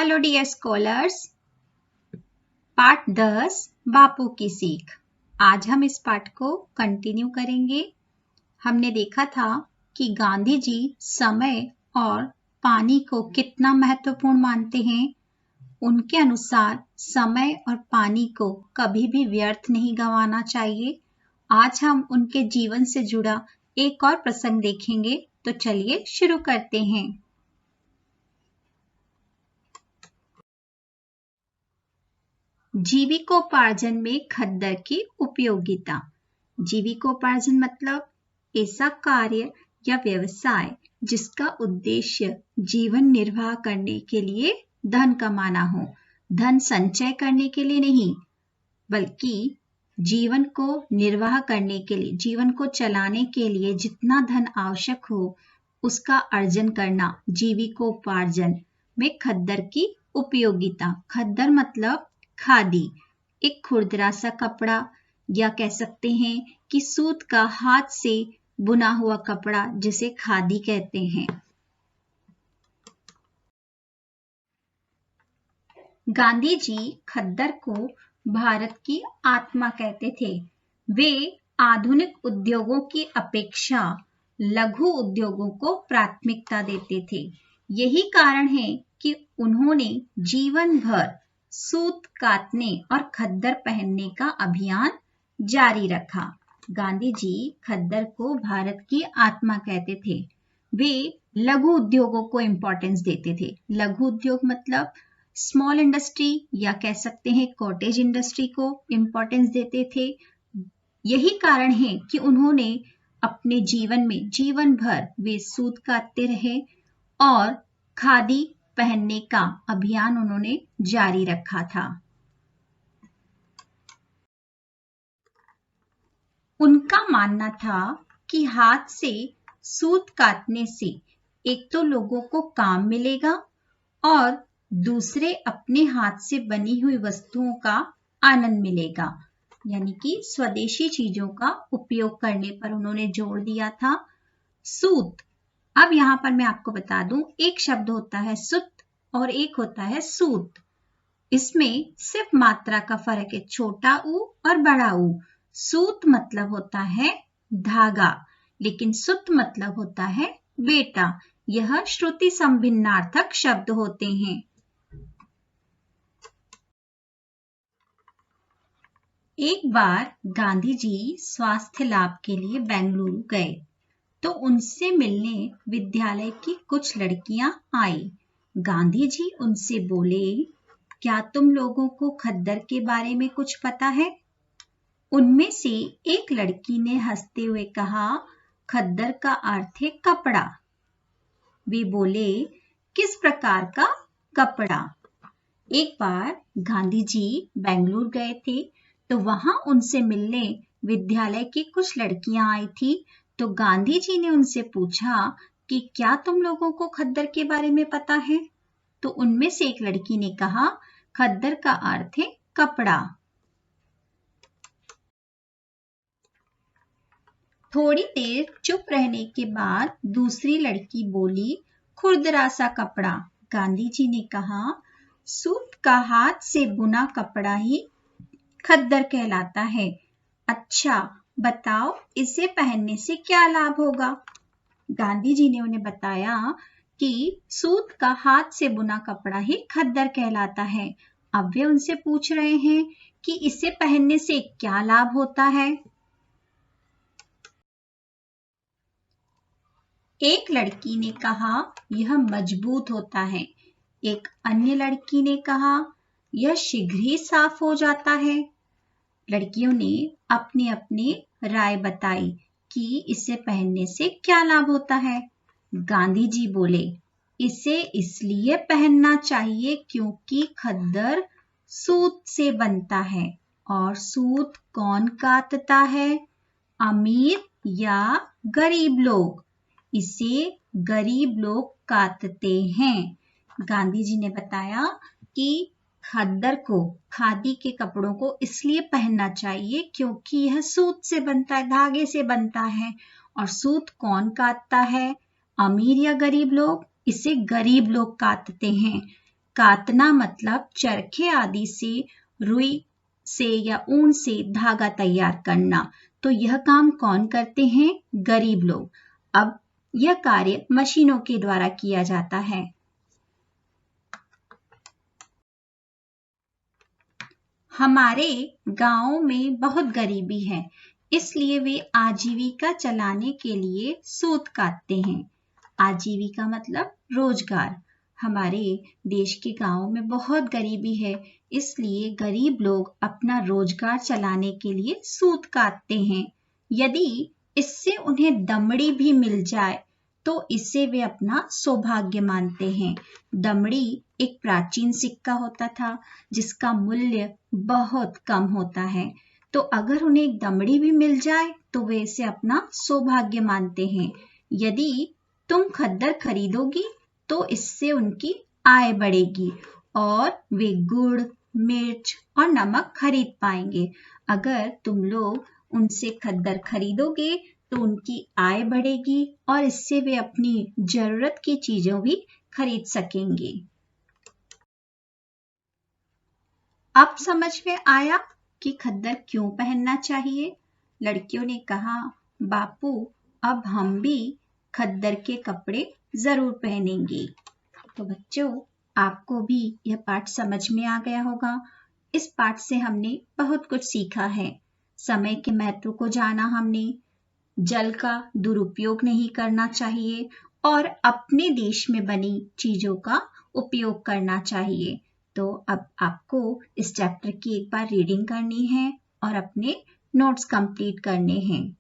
Hello dear scholars, पाठ 10 बापू की सीख। आज हम इस पाठ को कंटिन्यू करेंगे। हमने देखा था कि गांधी जी समय और पानी को कितना महत्वपूर्ण मानते हैं। उनके अनुसार समय और पानी को कभी भी व्यर्थ नहीं गंवाना चाहिए। आज हम उनके जीवन से जुड़ा एक और प्रसंग देखेंगे, तो चलिए शुरू करते हैं। जीविकोपार्जन में खद्दर की उपयोगिता। जीविकोपार्जन मतलब ऐसा कार्य या व्यवसाय जिसका उद्देश्य जीवन निर्वाह करने के लिए धन कमाना हो। धन संचय करने के लिए नहीं, बल्कि जीवन को निर्वाह करने के लिए, जीवन को चलाने के लिए जितना धन आवश्यक हो उसका अर्जन करना जीविकोपार्जन में खद्दर की उपयोगिता। खद्दर मतलब खादी, एक खुरदरा सा कपड़ा, या कह सकते हैं कि सूत का हाथ से बुना हुआ कपड़ा जिसे खादी कहते हैं। गांधी जी खद्दर को भारत की आत्मा कहते थे। वे आधुनिक उद्योगों की अपेक्षा लघु उद्योगों को प्राथमिकता देते थे। यही कारण है कि उन्होंने जीवन भर सूत काटने और खद्दर पहनने का अभियान जारी रखा। गांधी जी खद्दर को भारत की आत्मा कहते थे। वे लघु उद्योगों को इंपॉर्टेंस देते थे। लघु उद्योग मतलब स्मॉल इंडस्ट्री, या कह सकते हैं कॉटेज इंडस्ट्री को इंपॉर्टेंस देते थे। यही कारण है कि उन्होंने अपने जीवन में जीवन भर वे सूत काटते रहे और खादी पहनने का अभियान उन्होंने जारी रखा था। उनका मानना था कि हाथ से सूत काटने से एक तो लोगों को काम मिलेगा और दूसरे अपने हाथ से बनी हुई वस्तुओं का आनंद मिलेगा। यानी कि स्वदेशी चीजों का उपयोग करने पर उन्होंने जोर दिया था। सूत, अब यहाँ पर मैं आपको बता दूं, एक शब्द होता है सुत और एक होता है सूत। इसमें सिर्फ मात्रा का फर्क है, छोटा ऊ और बड़ा ऊ। सूत मतलब होता है धागा, लेकिन सुत मतलब होता है बेटा। यह श्रुति संभिन्नार्थक शब्द होते हैं। एक बार गांधी जी स्वास्थ्य लाभ के लिए बेंगलुरु गए, तो उनसे मिलने विद्यालय की कुछ लड़कियां आई। गांधी जी उनसे बोले, क्या तुम लोगों को खद्दर के बारे में कुछ पता है? उनमें से एक लड़की ने हंसते हुए कहा, खद्दर का अर्थ है कपड़ा। वे बोले, किस प्रकार का कपड़ा? एक बार गांधी जी बेंगलुरु गए थे, तो वहां उनसे मिलने विद्यालय की कुछ लड़कियां आई थी। तो गांधी जी ने उनसे पूछा कि क्या तुम लोगों को खद्दर के बारे में पता है? तो उनमें से एक लड़की ने कहा, खद्दर का अर्थ है कपड़ा। थोड़ी देर चुप रहने के बाद दूसरी लड़की बोली, खुरदरा सा कपड़ा। गांधी जी ने कहा, सूत का हाथ से बुना कपड़ा ही खद्दर कहलाता है। अच्छा, बताओ इसे पहनने से क्या लाभ होगा? गांधी जी ने उन्हें बताया कि सूत का हाथ से बुना कपड़ा ही खद्दर कहलाता है। अब वे उनसे पूछ रहे हैं कि इसे पहनने से क्या लाभ होता है। एक लड़की ने कहा, यह मजबूत होता है। एक अन्य लड़की ने कहा, यह शीघ्र ही साफ हो जाता है। लड़कियों ने अपनी अपनी राय बताई कि इसे पहनने से क्या लाभ होता है। गांधी जी बोले, इसे इसलिए पहनना चाहिए क्योंकि खद्दर सूत से बनता है। और सूत कौन काटता है? अमीर या गरीब लोग? इसे गरीब लोग काटते हैं। गांधी जी ने बताया कि खद्दर को, खादी के कपड़ों को इसलिए पहनना चाहिए क्योंकि यह सूत से बनता है, धागे से बनता है। और सूत कौन काटता है? अमीर या गरीब लोग? इसे गरीब लोग काटते हैं। कातना मतलब चरखे आदि से रुई से या ऊन से धागा तैयार करना। तो यह काम कौन करते हैं? गरीब लोग। अब यह कार्य मशीनों के द्वारा किया जाता है। हमारे गांव में बहुत गरीबी है, इसलिए वे आजीविका चलाने के लिए सूत काटते हैं। आजीविका मतलब रोजगार। हमारे देश के गांवों में बहुत गरीबी है, इसलिए गरीब लोग अपना रोजगार चलाने के लिए सूत काटते हैं। यदि इससे उन्हें दमड़ी भी मिल जाए तो इसे वे अपना सौभाग्य मानते हैं। दमड़ी एक प्राचीन सिक्का होता था जिसका मूल्य बहुत कम होता है, तो अगर उन्हें एक दमड़ी भी मिल जाए तो वे इसे अपना सौभाग्य मानते हैं। यदि तुम खद्दर खरीदोगी तो इससे उनकी आय बढ़ेगी और वे गुड़, मिर्च और नमक खरीद पाएंगे। अगर तुम लोग उनसे खद्दर खरीदोगे तो उनकी आय बढ़ेगी और इससे वे अपनी जरूरत की चीजों भी खरीद सकेंगे। अब समझ में आया कि खद्दर क्यों पहनना चाहिए? लड़कियों ने कहा, बापू अब हम भी खद्दर के कपड़े जरूर पहनेंगे। तो बच्चों, आपको भी यह पाठ समझ में आ गया होगा। इस पाठ से हमने बहुत कुछ सीखा है। समय के महत्व को जाना हमने, जल का दुरुपयोग नहीं करना चाहिए और अपने देश में बनी चीजों का उपयोग करना चाहिए। तो अब आपको इस चैप्टर की एक बार रीडिंग करनी है और अपने नोट्स कंप्लीट करने हैं।